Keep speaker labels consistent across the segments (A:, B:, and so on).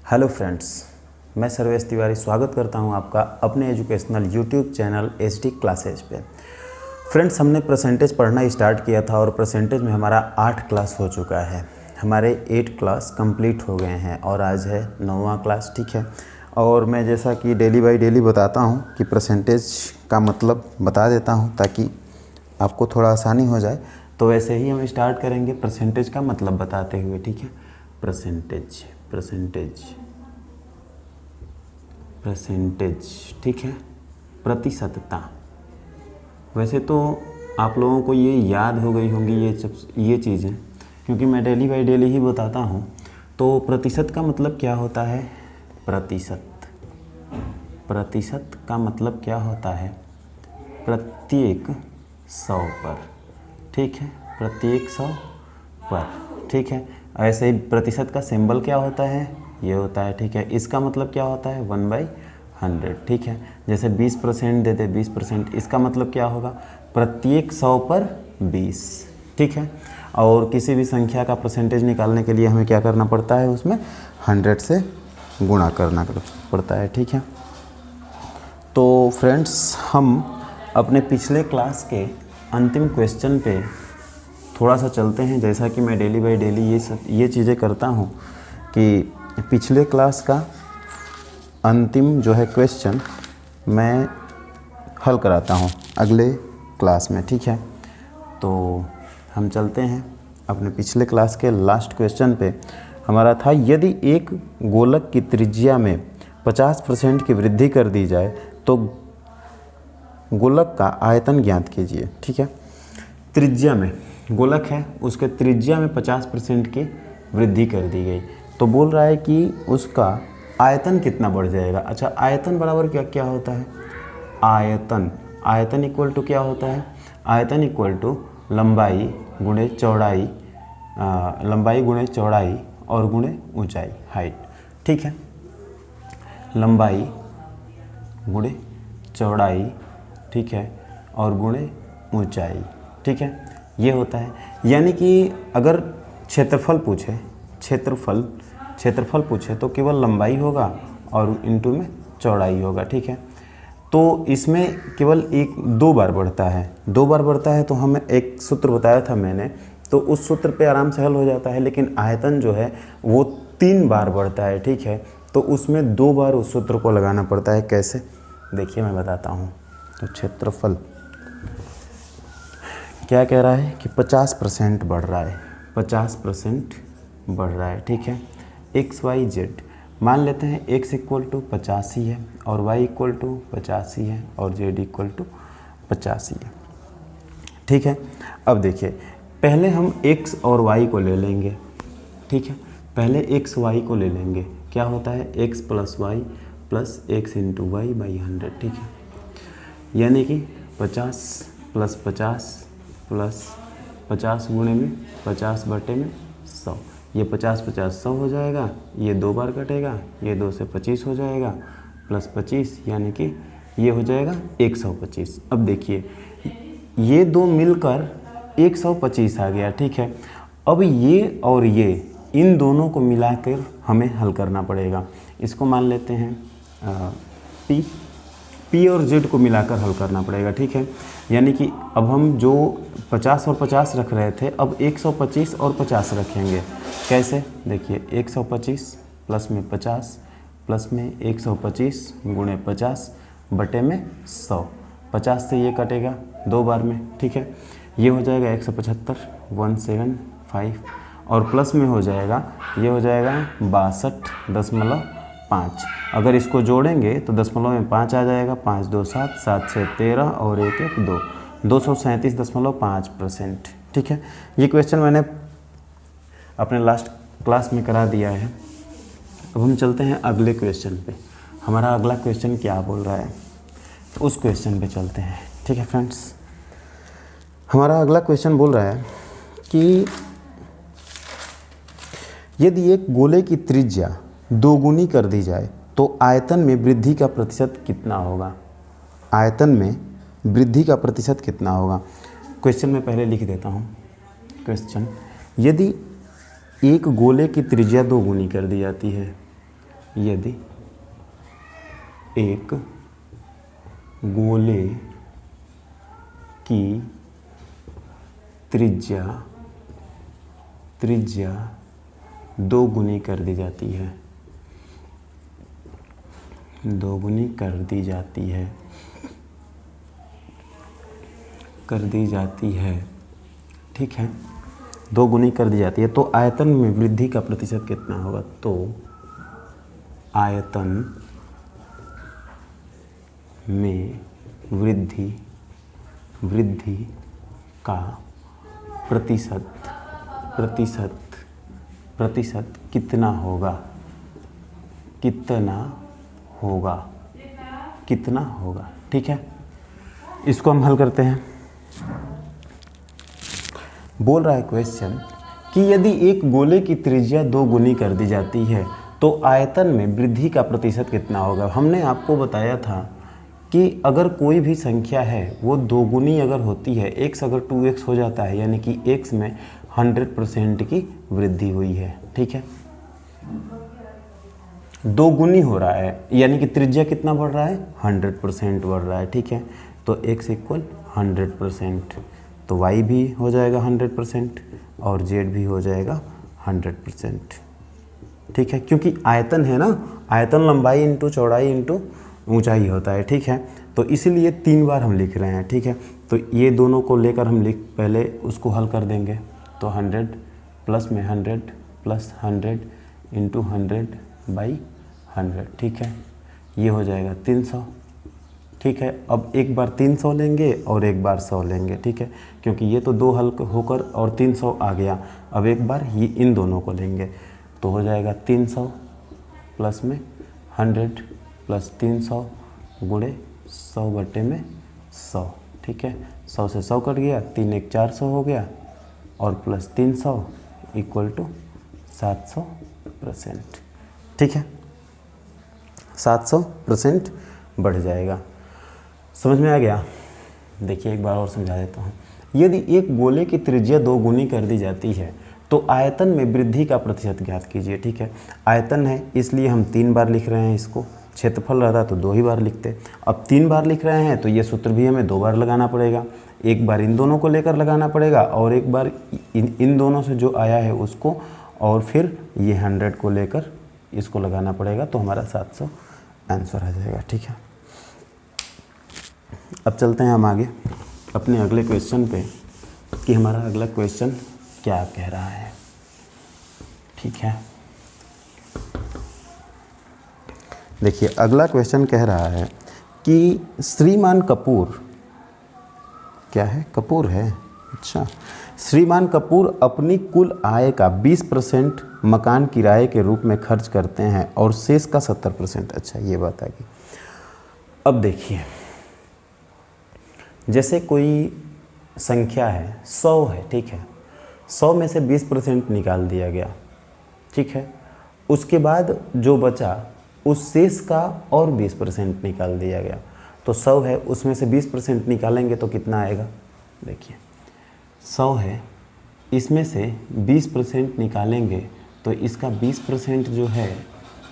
A: Hello friends, मैं सर्वेश तिवारी स्वागत करता हूं आपका अपने educational YouTube channel HD classes पे। फ्रेंड्स, हमने परसेंटेज पढ़ना स्टार्ट किया था और परसेंटेज में हमारा 8 क्लास हो चुका है। हमारे 8 क्लास कंप्लीट हो गए हैं और आज है 9वां क्लास। ठीक है, और मैं जैसा कि डेली बाय डेली बताता हूं कि परसेंटेज का मतलब बता देता हूं ताकि आपको थोड़ा आसानी हो जाए, तो वैसे ही हम स्टार्ट करेंगे परसेंटेज का मतलब बताते हुए। ठीक है, परसेंटेज परसेंटेज परसेंटेज ठीक है, प्रतिशतता। वैसे तो आप लोगों को ये याद हो गई होंगी ये चीज़ें, क्योंकि मैं डेली बाय डेली ही बताता हूँ। तो प्रतिशत का मतलब क्या होता है? प्रतिशत का मतलब क्या होता है? प्रत्येक 100 पर। ठीक है, प्रत्येक 100 पर। ठीक है, ऐसे ही प्रतिशत का सिंबल क्या होता है? ये होता है। ठीक है, इसका मतलब क्या होता है? 1/100। ठीक है, जैसे 20% देते 20%, इसका मतलब क्या होगा? प्रत्येक 100 पर 20। ठीक है, और किसी भी संख्या का परसेंटेज निकालने के लिए हमें क्या करना पड़ता है? उसमें 100 से गुणा करना पड़ता है। ठीक है, तो फ्रेंड्स, हम अपने पिछले क्लास के अंतिम क्वेश्चन पे थोड़ा सा चलते हैं। जैसा कि मैं डेली बाय डेली ये चीज़ें करता हूँ कि पिछले क्लास का अंतिम जो है क्वेश्चन मैं हल कराता हूँ अगले क्लास में। ठीक है, तो हम चलते हैं अपने पिछले क्लास के लास्ट क्वेश्चन पे। हमारा था, यदि एक गोलक की त्रिज्या में 50% की वृद्धि कर दी जाए तो गोलक का आयतन ज्ञात कीजिए। ठीक है, त्रिज्या में गोलक है, उसके त्रिज्या में 50% की वृद्धि कर दी गई, तो बोल रहा है कि उसका आयतन कितना बढ़ जाएगा। अच्छा, आयतन बराबर क्या क्या होता है? आयतन इक्वल टू क्या होता है? आयतन इक्वल टू लंबाई गुणे चौड़ाई, लंबाई गुणे चौड़ाई और गुणे ऊंचाई, हाइट। ठीक है, लंबाई गुणे चौड़ाई, ठीक है, और गुणे ऊंचाई। ठीक है, ये होता है। यानी कि अगर क्षेत्रफल पूछे तो केवल लंबाई होगा और इनटू में चौड़ाई होगा। ठीक है, तो इसमें केवल 2 बार बढ़ता है। तो हमें एक सूत्र बताया था मैंने, तो उस सूत्र पे आराम से हल हो जाता है। लेकिन आयतन जो है वो 3 बार बढ़ता है। ठीक है, तो उसमें 2 बार उस सूत्र को लगाना पड़ता है। कैसे? देखिए, मैं बताता हूँ। तो क्षेत्रफल क्या कह रहा है कि 50% बढ़ रहा है, 50% बढ़ रहा है। ठीक है, एक्स वाई जेड मान लेते हैं। x इक्वल टू 85 है और y इक्वल टू 85 है और z इक्वल टू 85 है। ठीक है, अब देखिए, पहले हम x और y को ले लेंगे। ठीक है, पहले x y को ले लेंगे। क्या होता है? x plus y plus x into y by 100। ठीक है, यानी कि 50 प्लस 50 प्लस 50 गुणे में 50 बटे में 100। ये 50 50 100 हो जाएगा, ये 2 बार कटेगा, ये 2 से 25 हो जाएगा, प्लस 25 यानी कि ये हो जाएगा 125। अब देखिए, ये 2 मिलकर 125 आ गया। ठीक है, अब ये और ये, इन दोनों को मिलाकर हमें हल करना पड़ेगा। इसको मान लेते हैं P और Z को मिलाकर हल करना पड़ेगा। ठीक है, यानी कि अब हम जो 50 और 50 रख रहे थे, अब 125 और 50 रखेंगे। कैसे? देखिए, 125 प्लस में 50 प्लस में 125 गुणे 50 बटे में 100। 50 से ये कटेगा 2 बार में। ठीक है, ये हो जाएगा 175, 175, और प्लस में हो जाएगा, ये हो जाएगा 62.5। अगर इसको जोड़ेंगे तो दशमलव में 5 आ जाएगा। 5 2 7, 7 6 13 और 1 1 2, 237.5%। ठीक है, ये क्वेश्चन मैंने अपने लास्ट क्लास में करा दिया है। अब हम चलते हैं अगले क्वेश्चन पे। हमारा अगला क्वेश्चन क्या बोल रहा है, तो उस क्वेश्चन पे चलते हैं। ठीक है फ्रेंड्स, हमारा अगला क्वेश्चन बोल रहा है कि यदि एक गोले की त्रिज्या 2 गुनी कर दी जाए तो आयतन में वृद्धि का प्रतिशत कितना होगा? आयतन में वृद्धि का प्रतिशत कितना होगा? क्वेश्चन में पहले लिख देता हूँ। क्वेश्चन, यदि एक गोले की त्रिज्या 2 गुनी कर दी जाती है यदि एक गोले की त्रिज्या 2 गुनी कर दी जाती है, 2 गुनी कर दी जाती है, ठीक है, 2 गुनी कर दी जाती है, तो आयतन में वृद्धि का प्रतिशत कितना होगा? तो आयतन में वृद्धि का प्रतिशत कितना होगा, ठीक है। इसको हम हल करते हैं। बोल रहा है क्वेश्चन कि यदि एक गोले की त्रिज्या 2 गुनी कर दी जाती है तो आयतन में वृद्धि का प्रतिशत कितना होगा। हमने आपको बताया था कि अगर कोई भी संख्या है वो 2 गुनी अगर होती है, x अगर 2x हो जाता है यानी कि x में 100% की वृद्धि हुई है, ठीक है। 2 गुनी हो रहा है यानी कि त्रिज्या कितना बढ़ रहा है? 100% बढ़ रहा है, ठीक है। तो x इक्वल 100%, तो y भी हो जाएगा 100% और z भी हो जाएगा 100%, ठीक है। क्योंकि आयतन है ना, आयतन लंबाई इंटू चौड़ाई इंटू ऊंचाई होता है, ठीक है। तो इसीलिए 3 बार हम लिख रहे हैं, ठीक है। तो ये दोनों को लेकर हम पहले उसको हल कर देंगे। तो 100 प्लस में 100 प्लस 100 इंटू 100/100, ठीक है। ये हो जाएगा 300, ठीक है। अब एक बार 300 लेंगे और एक बार 100 लेंगे, ठीक है, क्योंकि ये तो 2 हल होकर और 300 आ गया। अब एक बार ये इन दोनों को लेंगे तो हो जाएगा 300 प्लस में 100 प्लस 300 गुणे 100/100, ठीक है। 100 से 100 कट गया, 3 1 400 हो गया और प्लस 300 इक्वल टू 700%, ठीक है। 700% बढ़ जाएगा। समझ में आ गया? देखिए एक बार और समझा देता हूँ। यदि एक गोले की त्रिज्या 2 गुनी कर दी जाती है तो आयतन में वृद्धि का प्रतिशत ज्ञात कीजिए, ठीक है। आयतन है इसलिए हम 3 बार लिख रहे हैं इसको, क्षेत्रफल रहता तो 2 ही बार लिखते। अब 3 बार लिख रहे हैं तो ये सूत्र भी हमें 2 बार लगाना पड़ेगा। एक बार इन दोनों को लेकर लगाना पड़ेगा और एक बार इन दोनों से जो आया है उसको, और फिर ये 100 को लेकर इसको लगाना पड़ेगा, तो हमारा 700 आंसर आ जाएगा, ठीक है। अब चलते हैं हम आगे अपने अगले क्वेश्चन पे कि हमारा अगला क्वेश्चन क्या कह रहा है, ठीक है। देखिए अगला क्वेश्चन कह रहा है कि श्रीमान कपूर, क्या है? कपूर है, अच्छा। श्रीमान कपूर अपनी कुल आय का 20% मकान किराए के रूप में खर्च करते हैं और शेष का 70%, अच्छा ये बात आ गई। अब देखिए जैसे कोई संख्या है 100 है, ठीक है। 100 में से 20% निकाल दिया गया, ठीक है। उसके बाद जो बचा उस शेष का और 20% निकाल दिया गया। तो 100 है उसमें से 20% निकालेंगे तो कितना आएगा? देखिए 100 है, इसमें से 20% निकालेंगे तो इसका 20% जो है,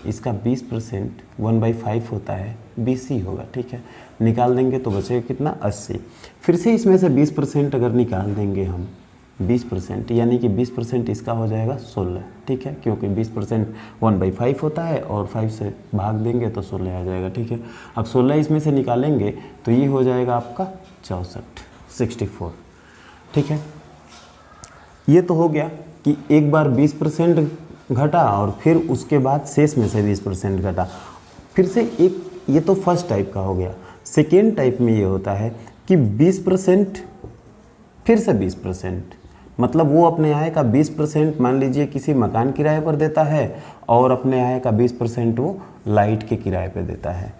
A: इसका 20% 1/5 होता है, 20 ही होगा, ठीक है। निकाल देंगे तो बचेगा कितना? 80। फिर से इसमें से 20% अगर निकाल देंगे हम 20%, यानी कि 20% इसका हो जाएगा 16, ठीक है, क्योंकि 20% 1/5 होता है और 5 से भाग देंगे तो 16 आ जाएगा, ठीक है। अब 16 इसमें से निकालेंगे तो ये हो जाएगा आपका 64, ठीक है। ये तो हो गया कि एक बार 20% घटा और फिर उसके बाद शेष में से 20% घटा। फिर से एक, ये तो फर्स्ट टाइप का हो गया। सेकेंड टाइप में ये होता है कि 20% फिर से 20%, मतलब वो अपने आय का 20% मान लीजिए किसी मकान किराए पर देता है और अपने आय का 20% वो लाइट के किराए पर देता है।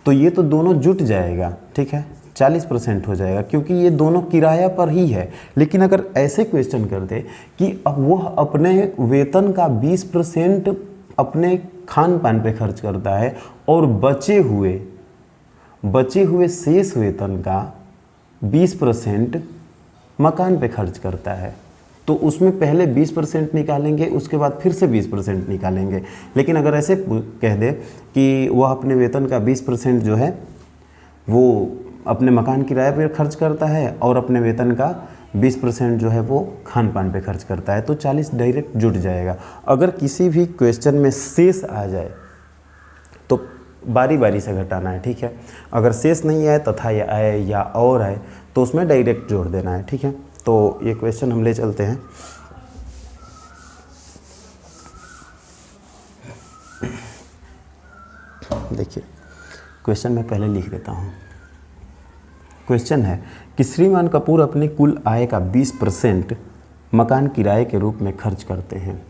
A: तो ये तो दोनों जुट जाएगा, ठीक है, 40% हो जाएगा, क्योंकि ये दोनों किराया पर ही है। लेकिन अगर ऐसे क्वेश्चन कर दे कि अब वह अपने वेतन का 20% अपने खान पान पे खर्च करता है और बचे हुए शेष वेतन का 20% मकान पे खर्च करता है, तो उसमें पहले 20% निकालेंगे, उसके बाद फिर से 20% निकालेंगे। लेकिन अगर ऐसे कह दे कि वह अपने वेतन का 20% जो है वो अपने मकान किराए पर खर्च करता है और अपने वेतन का 20% जो है वो खान पान पे खर्च करता है, तो 40 डायरेक्ट जुट जाएगा। अगर किसी भी क्वेश्चन में शेष आ जाए तो बारी बारी से घटाना है, ठीक है। अगर शेष नहीं आए, तथा या आए या और आए, तो उसमें डायरेक्ट जोड़ देना है, ठीक है। तो ये क्वेश्चन हम ले चलते हैं। देखिए क्वेश्चन मैं पहले लिख देता हूँ। क्वेश्चन है कि श्रीमान कपूर अपने कुल आय का 20% मकान किराए के रूप में खर्च करते हैं।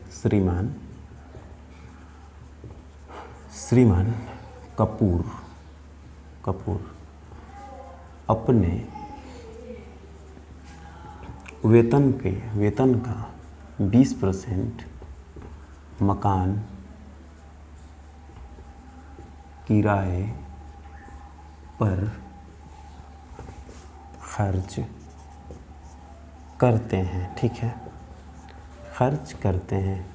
A: श्रीमान कपूर अपने वेतन का 20% मकान किराए पर खर्च करते हैं, ठीक है। खर्च करते हैं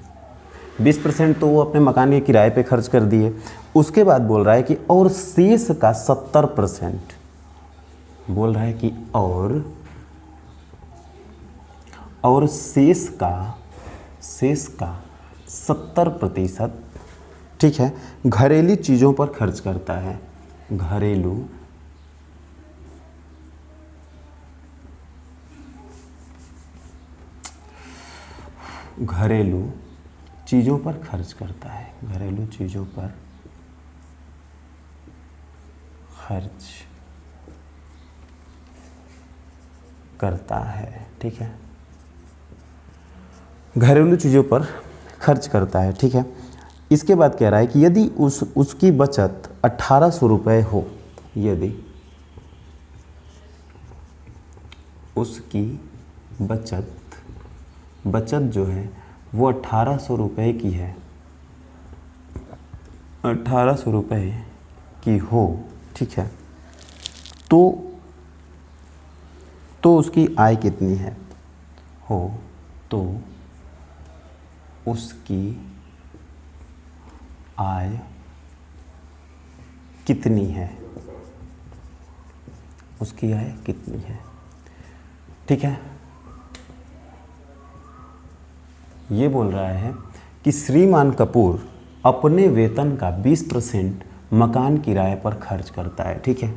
A: 20% तो वो अपने मकान के किराए पे खर्च कर दिए। उसके बाद बोल रहा है कि और शेष का 70% बोल रहा है कि और शेष का 70%, ठीक है, घरेलू चीज़ों पर खर्च करता है। घरेलू चीज़ों पर खर्च करता है। घरेलू चीज़ों पर खर्च करता है, ठीक है। घरेलू चीज़ों पर खर्च करता है, ठीक है। इसके बाद कह रहा है कि यदि उसकी बचत 1800 रुपये हो, यदि उसकी बचत जो है वो 1800 रुपये की है, 1800 रुपये की हो, ठीक है, तो उसकी आय कितनी है? तो उसकी आय कितनी है? उसकी आय कितनी है, ठीक है। ये बोल रहा है कि श्रीमान कपूर अपने वेतन का 20% मकान किराए पर खर्च करता है, ठीक है।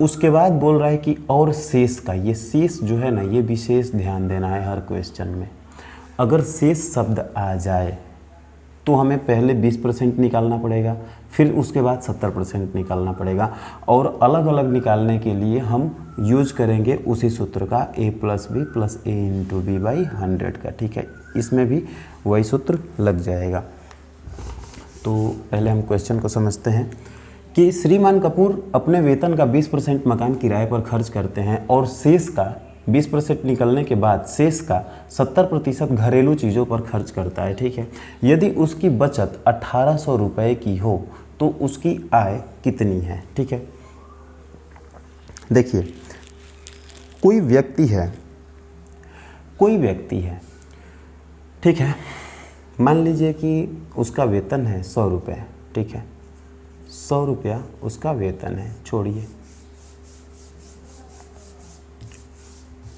A: उसके बाद बोल रहा है कि और शेष का, ये शेष जो है ना, ये विशेष ध्यान देना है हर क्वेश्चन में। अगर शेष शब्द आ जाए तो हमें पहले 20% निकालना पड़ेगा, फिर उसके बाद 70% निकालना पड़ेगा। और अलग अलग निकालने के लिए हम यूज करेंगे उसी सूत्र का, a + b + a × b/100 का, ठीक है। इसमें भी वही सूत्र लग जाएगा। तो पहले हम क्वेश्चन को समझते हैं कि श्रीमान कपूर अपने वेतन का 20% मकान किराए पर खर्च करते हैं और शेष का 20% निकलने के बाद शेष का 70% घरेलू चीज़ों पर खर्च करता है, ठीक है। यदि उसकी बचत 1800 रुपये की हो तो उसकी आय कितनी है, ठीक है। देखिए कोई व्यक्ति है, ठीक है। मान लीजिए कि उसका वेतन है 100 रुपये, ठीक है। 100 रुपया उसका वेतन है, छोड़िए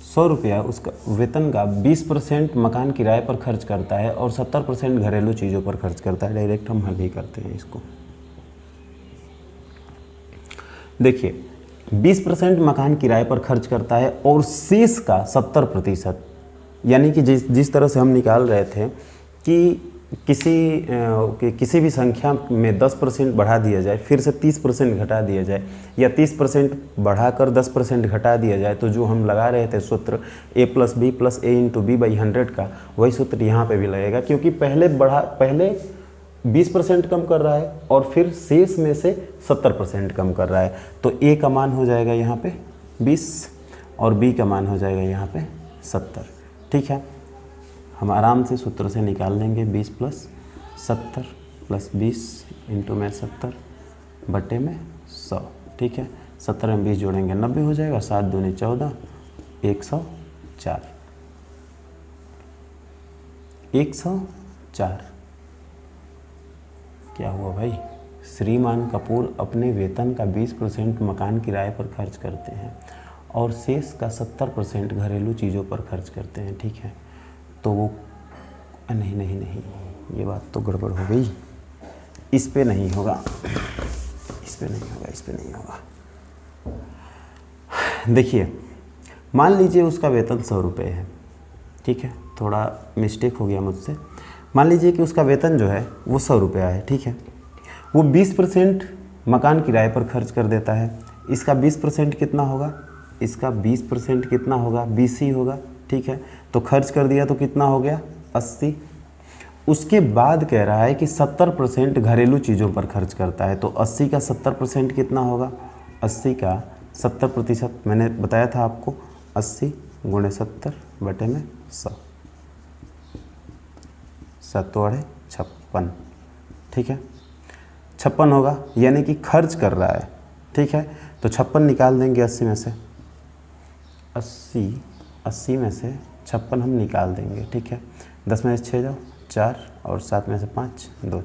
A: 100 रुपया उसका वेतन का 20% मकान किराए पर खर्च करता है और 70% घरेलू चीज़ों पर खर्च करता है। डायरेक्ट हम हल ही करते हैं इसको। देखिए 20% मकान किराए पर खर्च करता है और शेष का 70%, यानी कि जिस तरह से हम निकाल रहे थे कि किसी भी संख्या में 10% बढ़ा दिया जाए, फिर से 30% घटा दिया जाए, या 30% बढ़ाकर 10% घटा दिया जाए, तो जो हम लगा रहे थे सूत्र a + b + a × b/100 का, वही सूत्र यहाँ पे भी लगेगा। क्योंकि पहले 20% कम कर रहा है और फिर शेष में से 70% कम कर रहा है, तो a का मान हो जाएगा यहाँ पे 20 और b का मान हो जाएगा यहाँ पे 70, ठीक है। हम आराम से सूत्र से निकाल लेंगे 20 + 70 + 20 × 70 बटे में 100, ठीक है। 70 में 20 जोड़ेंगे 90 हो जाएगा, 7 दूनी 14, 104। 104। क्या हुआ भाई? श्रीमान कपूर अपने वेतन का 20% मकान किराए पर खर्च करते हैं और शेष का 70% घरेलू चीज़ों पर खर्च करते हैं, ठीक है। तो वो नहीं नहीं नहीं, ये बात तो गड़बड़ हो गई। इस पे नहीं होगा, इस पे नहीं होगा, इस पे नहीं होगा। देखिए, मान लीजिए उसका वेतन 100 रुपये है, ठीक है। थोड़ा मिस्टेक हो गया मुझसे। मान लीजिए कि उसका वेतन जो है वो 100 रुपया है, ठीक है। वो 20% मकान किराए पर खर्च कर देता है। इसका 20% कितना होगा? इसका 20% कितना होगा? 20 ही होगा, ठीक है। तो खर्च कर दिया तो कितना हो गया? 80। उसके बाद कह रहा है कि 70% घरेलू चीज़ों पर खर्च करता है। तो 80 का 70% कितना होगा? 80 का 70% मैंने बताया था आपको, 80 गुणे 70 बटे में 100, 7 8 56, ठीक है। 56 होगा, यानी कि खर्च कर रहा है, ठीक है। तो 56 निकाल देंगे 80 में से, 80 में से 56 हम निकाल देंगे, ठीक है। 10 में से 6 जाओ 4 और 7 में से 5 2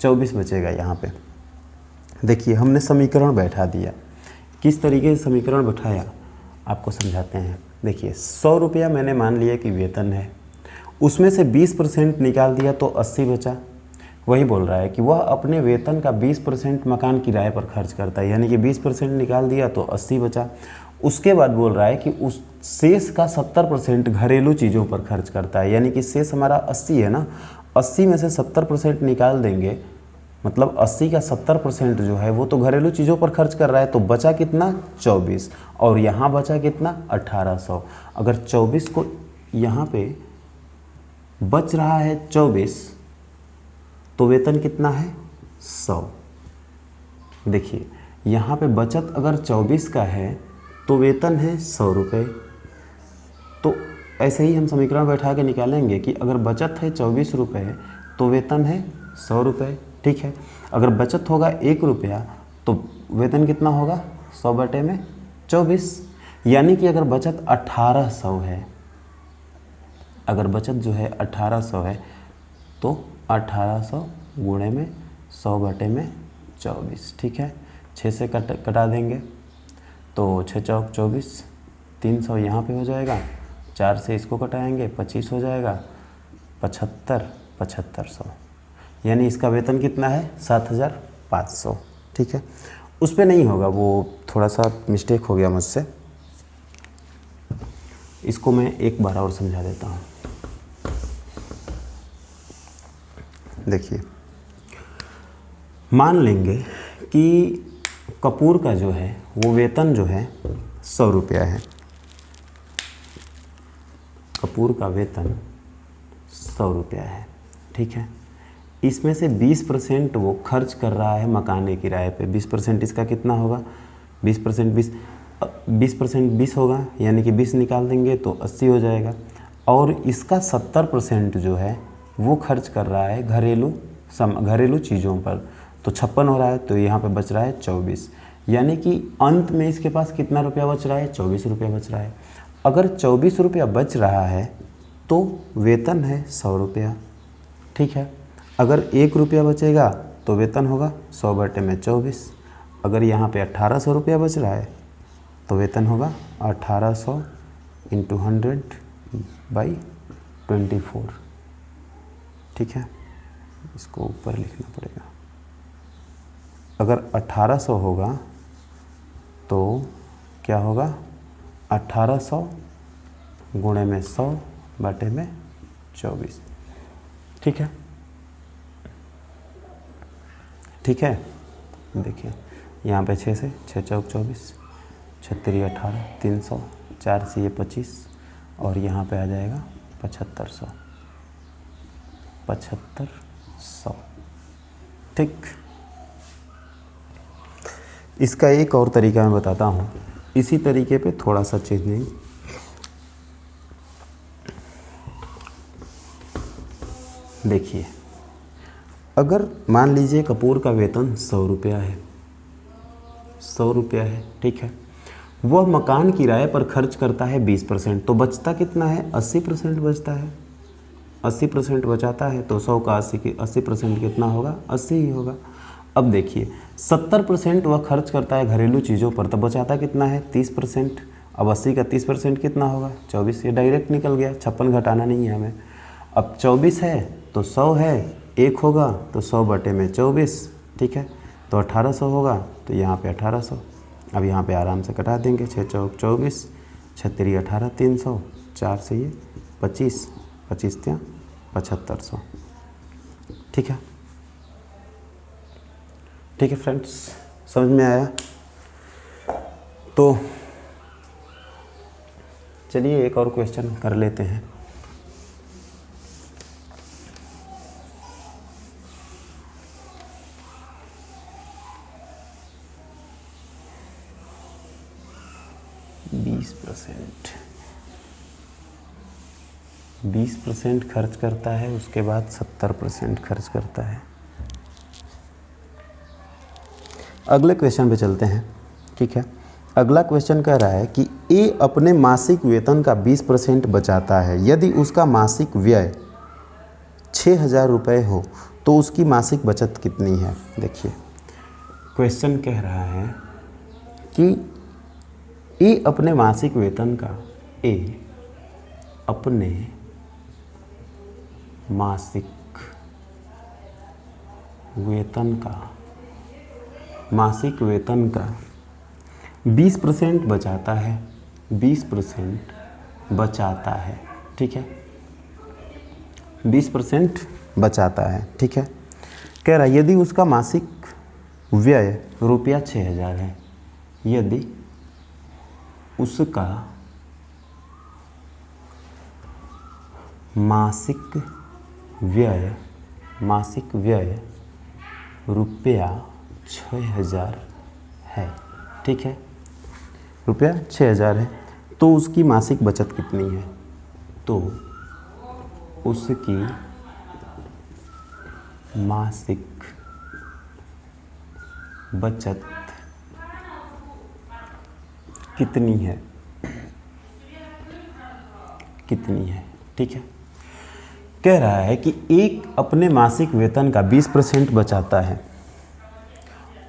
A: 24 बचेगा यहाँ पे। देखिए, हमने समीकरण बैठा दिया। किस तरीके से समीकरण बैठाया आपको समझाते हैं। देखिए, 100 रुपया मैंने मान लिया कि वेतन है, उसमें से 20% निकाल दिया तो 80 बचा। वही बोल रहा है कि वह अपने वेतन का 20% मकान किराए पर खर्च करता है, यानी कि 20% निकाल दिया तो 80 बचा। उसके बाद बोल रहा है कि उस शेष का 70% घरेलू चीज़ों पर खर्च करता है, यानी कि शेष हमारा 80 है ना, 80 में से 70% निकाल देंगे, मतलब 80 का 70% जो है वो तो घरेलू चीज़ों पर खर्च कर रहा है। तो बचा कितना? 24। और यहाँ बचा कितना? 1800। अगर 24 को यहाँ पे बच रहा है 24, तो वेतन कितना है? 100। देखिए, यहाँ पे बचत अगर 24 का है तो वेतन है 100 रुपये। तो ऐसे ही हम समीकरण बैठा के निकालेंगे कि अगर बचत है 24 रुपये तो वेतन है 100 रुपये, ठीक है। अगर बचत होगा 1 रुपया तो वेतन कितना होगा? 100 बटे में 24, यानी कि अगर बचत 1800 है, अगर बचत जो है 1800 है तो 1800 गुणे में 100 बटे में 24, ठीक है। 6 से कटा देंगे तो 6 चौक 24, 300 यहाँ पे हो जाएगा, 4 से इसको कटाएंगे 25 हो जाएगा, 7500, यानी इसका वेतन कितना है? 7500, ठीक है। उस पर नहीं होगा, वो थोड़ा सा मिस्टेक हो गया मुझसे। इसको मैं एक बार और समझा देता हूँ। देखिए, मान लेंगे कि कपूर का जो है वो वेतन जो है 100 रुपया है। कपूर का वेतन 100 रुपया है, ठीक है। इसमें से 20% वो खर्च कर रहा है मकान किराए पे। 20% इसका कितना होगा? 20% 20 होगा, यानी कि 20 निकाल देंगे तो 80 हो जाएगा। और इसका 70% जो है वो खर्च कर रहा है घरेलू चीज़ों पर, तो 56 हो रहा है। तो यहाँ पे बच रहा है 24, यानी कि अंत में इसके पास कितना रुपया बच रहा है? 24 रुपया बच रहा है। अगर 24 रुपया बच रहा है तो वेतन है 100 रुपया, ठीक है। अगर 1 रुपया बचेगा तो वेतन होगा 100 बटे में 24। अगर यहाँ पे 1800 रुपया बच रहा है तो वेतन होगा 1800 इंटू 100/24, ठीक है। इसको ऊपर लिखना पड़ेगा। अगर 1800 होगा तो क्या होगा? 1800 गुणे में 100 बटे में 24, ठीक है। ठीक है, देखिए यहाँ पे 6 से 6 चौक 24, 6 3 18, 300, 4 से ये 25 और यहाँ पे आ जाएगा 7500, ठीक। इसका एक और तरीका मैं बताता हूँ, इसी तरीके पे थोड़ा सा चेंजिंग। देखिए, अगर मान लीजिए कपूर का वेतन 100 रुपया है, 100 रुपया है, ठीक है। वह मकान किराए पर खर्च करता है 20%, तो बचता कितना है? 80% बचता है। 80% बचाता है तो 100 का 80% कितना होगा? 80 ही होगा। अब देखिए 70% वह खर्च करता है घरेलू चीज़ों पर, तब बचाता कितना है? 30%। अब 80 का 30% कितना होगा? 24। ये डायरेक्ट निकल गया, 56 घटाना नहीं है हमें। अब 24 है तो 100 है, 1 होगा तो 100 बटे में 24, ठीक है, तो 1800 होगा, तो यहाँ पे 1800। अब यहाँ पे आराम से कटा देंगे, 6 चौक 24, 6 तिरी 18, 300, 4 से ये 25, 25 त्या 7500, ठीक है। ठीक है फ्रेंड्स, समझ में आया? तो चलिए एक और क्वेश्चन कर लेते हैं। बीस परसेंट खर्च करता है, उसके बाद 70% खर्च करता है। अगले क्वेश्चन पे चलते हैं, ठीक है। अगला क्वेश्चन कह रहा है कि ए अपने मासिक वेतन का 20% बचाता है। यदि उसका मासिक व्यय 6000 रुपये हो तो उसकी मासिक बचत कितनी है? देखिए क्वेश्चन कह रहा है कि ए अपने मासिक वेतन का अपने मासिक वेतन का 20% बचाता है, 20% बचाता है, ठीक है, 20% बचाता है, ठीक है। कह रहा है यदि उसका मासिक व्यय रुपया 6000 है, यदि उसका मासिक व्यय रुपया 6000 है, ठीक है, रुपया 6000 है, तो उसकी मासिक बचत कितनी है? तो उसकी मासिक बचत कितनी है? ठीक है। कह रहा है कि एक अपने मासिक वेतन का 20% बचाता है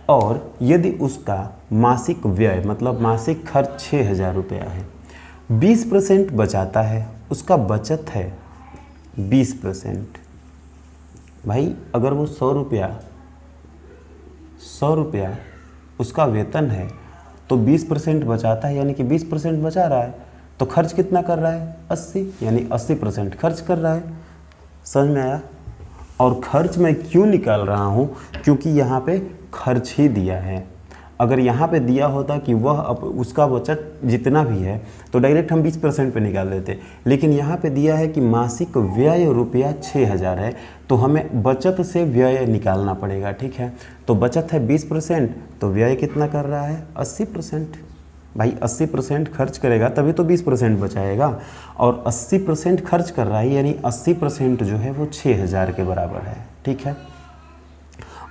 A: और यदि उसका मासिक व्यय मतलब मासिक खर्च 6000 रुपया है, 20% बचाता है, उसका बचत है 20%। भाई अगर वो 100 रुपया उसका वेतन है तो 20% बचाता है, यानी कि 20% बचा रहा है, तो खर्च कितना कर रहा है? 80, यानी 80% खर्च कर रहा है। समझ में आया? और खर्च मैं क्यों निकाल रहा हूँ? क्योंकि यहाँ पे खर्च ही दिया है। अगर यहाँ पे दिया होता कि वह उसका बचत जितना भी है तो डायरेक्ट हम 20% पे निकाल देते, लेकिन यहाँ पे दिया है कि मासिक व्यय रुपया 6000 है, तो हमें बचत से व्यय निकालना पड़ेगा, ठीक है। तो बचत है 20%, तो व्यय कितना कर रहा है? 80%। भाई 80% खर्च करेगा तभी तो 20% बचाएगा, और 80% खर्च कर रहा है, यानी 80% जो है वो 6000 के बराबर है, ठीक है।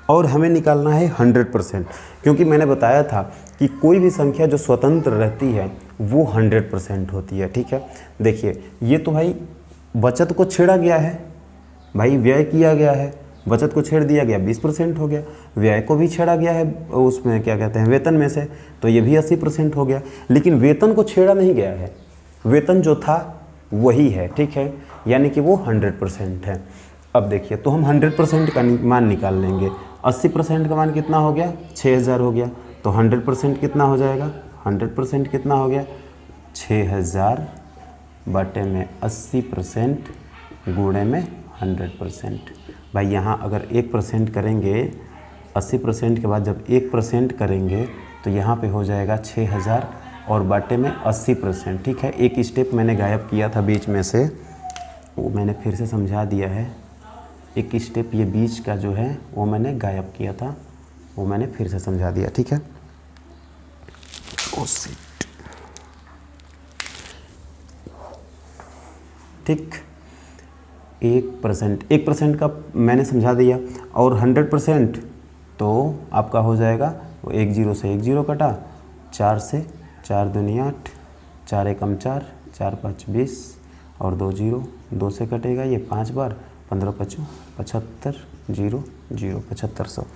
A: और हमें निकालना है 100%, क्योंकि मैंने बताया था कि कोई भी संख्या जो स्वतंत्र रहती है वो 100% होती है, ठीक है। देखिए ये तो भाई बचत को छेड़ा गया है, भाई व्यय किया गया है, बचत को छेड़ दिया गया, 20% हो गया, व्यय को भी छेड़ा गया है उसमें क्या कहते हैं वेतन में से, तो ये भी 80% हो गया। लेकिन वेतन को छेड़ा नहीं गया है, वेतन जो था वही है, ठीक है, यानी कि वो 100% है। अब देखिए तो हम 100% का मान निकाल लेंगे। 80% का मान कितना हो गया? 6000 हो गया, तो 100% कितना हो जाएगा? 100% कितना हो गया? 6000 बटे में 80% गुणे में 100%। भाई यहाँ अगर 1% करेंगे, 80% के बाद जब 1% करेंगे तो यहाँ पे हो जाएगा 6000 और बाटे में 80%, ठीक है। एक स्टेप मैंने गायब किया था बीच में से, वो मैंने फिर से समझा दिया है। एक स्टेप ये बीच का जो है वो मैंने गायब किया था, वो मैंने फिर से समझा दिया, ठीक है। ठीक, 1% का मैंने समझा दिया, और 100% तो आपका हो जाएगा वो 1 0 से 1 0 कटा, 4 से 4 दूनी 8, 4 एकम 4, 4 5 20, और 2 0, 2 से कटेगा ये 5 बार, 15 5 75, 0 0 7500।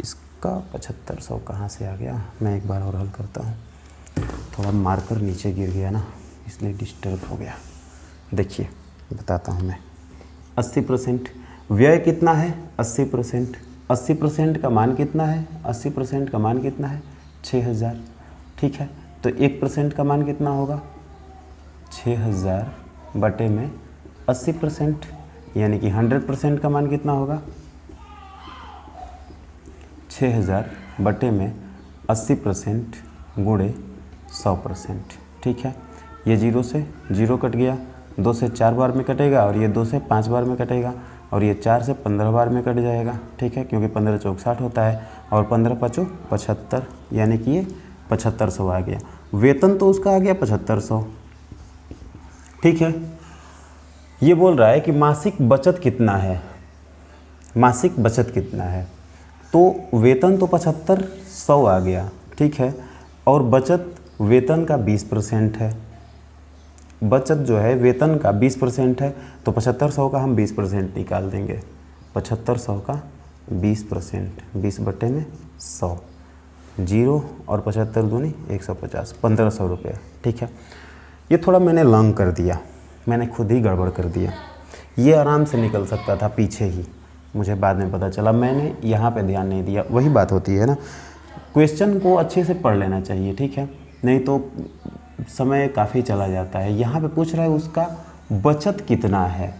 A: इसका 7500 कहाँ से आ गया, मैं एक बार और हल करता हूँ। थोड़ा मार्कर नीचे गिर गया ना, इसलिए डिस्टर्ब हो गया। देखिए बताता हूँ मैं। 80% व्यय कितना है, 80%। 80% का मान कितना है, 80% का मान कितना है, 6000। ठीक है, तो 1% का मान कितना होगा, 6000 बटे में 80%, यानी कि 100% का मान कितना होगा, 6000 बटे में 80% गुणे 100%। ठीक है, ये 0 से 0 कट गया, 2 से 4 बार में कटेगा, और ये 2 से 5 बार में कटेगा, और ये 4 से 15 बार में कट जाएगा। ठीक है, क्योंकि 15 चौक 60 होता है, और 15 5 75, यानी कि ये 7500 आ गया। वेतन तो उसका आ गया 7500। ठीक है, ये बोल रहा है कि मासिक बचत कितना है, मासिक बचत कितना है। तो वेतन तो 7500 आ गया। ठीक है, और बचत वेतन का 20% है। बचत जो है वेतन का 20% है, तो 7500 का हम 20% निकाल देंगे। 7500 का 20%, 20 बटे में 100, 0 और 75 दूनी 150, 1500 रुपये। ठीक है, ये थोड़ा मैंने लॉन्ग कर दिया, मैंने खुद ही गड़बड़ कर दिया। ये आराम से निकल सकता था पीछे ही, मुझे बाद में पता चला, मैंने यहाँ पे ध्यान नहीं दिया। वही बात होती है ना, क्वेश्चन को अच्छे से पढ़ लेना चाहिए। ठीक है, नहीं तो समय काफ़ी चला जाता है। यहाँ पे पूछ रहा है उसका बचत कितना है,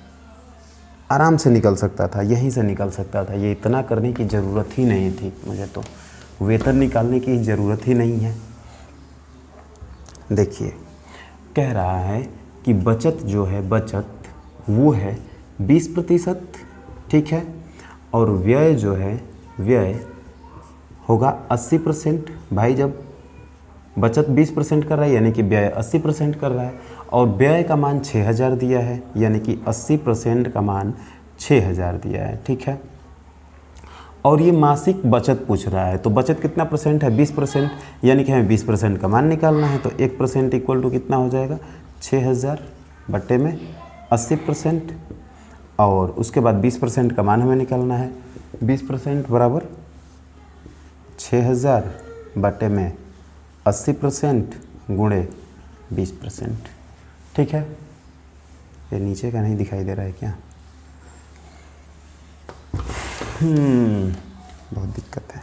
A: आराम से निकल सकता था, यहीं से निकल सकता था। ये इतना करने की ज़रूरत ही नहीं थी, मुझे तो वेतन निकालने की ज़रूरत ही नहीं है। देखिए, कह रहा है कि बचत जो है, बचत वो है 20%। ठीक है, और व्यय जो है, व्यय होगा 80%। भाई जब बचत 20% कर रहा है, यानी कि व्यय 80% कर रहा है, और व्यय का मान 6000 दिया है, यानी कि 80% का मान 6000 दिया है। ठीक है, और ये मासिक बचत पूछ रहा है, तो बचत कितना परसेंट है, 20%, यानी कि हमें 20% का मान निकालना है। तो 1% इक्वल टू कितना हो जाएगा, 6000 बटे में 80%, और उसके बाद 20% का मान हमें निकालना है। 20% बराबर 6000 बटे में 80% गुणे 20%। ठीक है, ये नीचे का नहीं दिखाई दे रहा है क्या, बहुत दिक्कत है।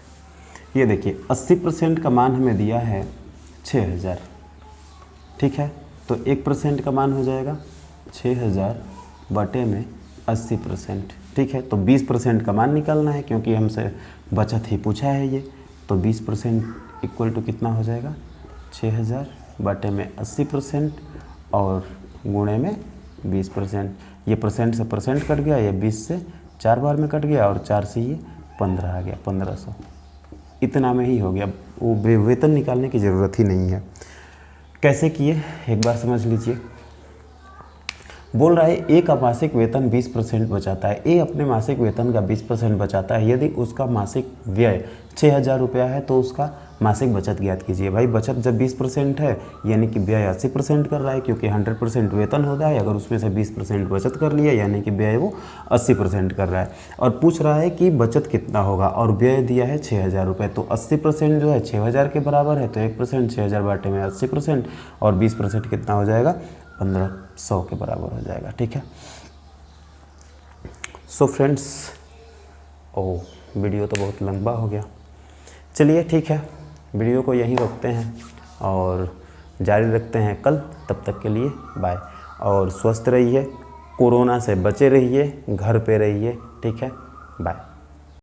A: ये देखिए 80% का मान हमें दिया है 6000। ठीक है, तो 1% का मान हो जाएगा 6000 बटे में 80%। ठीक है, तो 20% का मान निकालना है, क्योंकि हमसे बचत ही पूछा है ये। तो 20% इक्वल टू कितना हो जाएगा, 6000 बटे में 80% और गुणे में 20%। ये परसेंट से परसेंट कट गया, ये 20 से 4 बार में कट गया, और 4 से ये 15 आ गया, 1500। इतना में ही हो गया, वो वेतन निकालने की ज़रूरत ही नहीं है। कैसे किए एक बार समझ लीजिए। बोल रहा है ए का मासिक वेतन 20% बचाता है। ए अपने मासिक वेतन का 20% बचाता है। यदि उसका मासिक व्यय 6000 रुपया है तो उसका मासिक बचत ज्ञात कीजिए। भाई बचत जब 20% है, यानी कि व्यय 80% कर रहा है, क्योंकि 100% वेतन होता है। अगर उसमें से 20% बचत कर लिया, यानी कि व्यय वो 80% कर रहा है। और पूछ रहा है कि बचत कितना होगा, और व्यय दिया है 6000 रुपये। तो 80% जो है 6000 के बराबर है, तो 1% 6000 बाटे में 80%, और 20% कितना हो जाएगा, 1500 के बराबर हो जाएगा। ठीक है, सो फ्रेंड्स, वीडियो तो बहुत लंबा हो गया। चलिए ठीक है, वीडियो को यहीं रोकते हैं और जारी रखते हैं कल। तब तक के लिए बाय, और स्वस्थ रहिए, कोरोना से बचे रहिए, घर पे रहिए। ठीक है, बाय।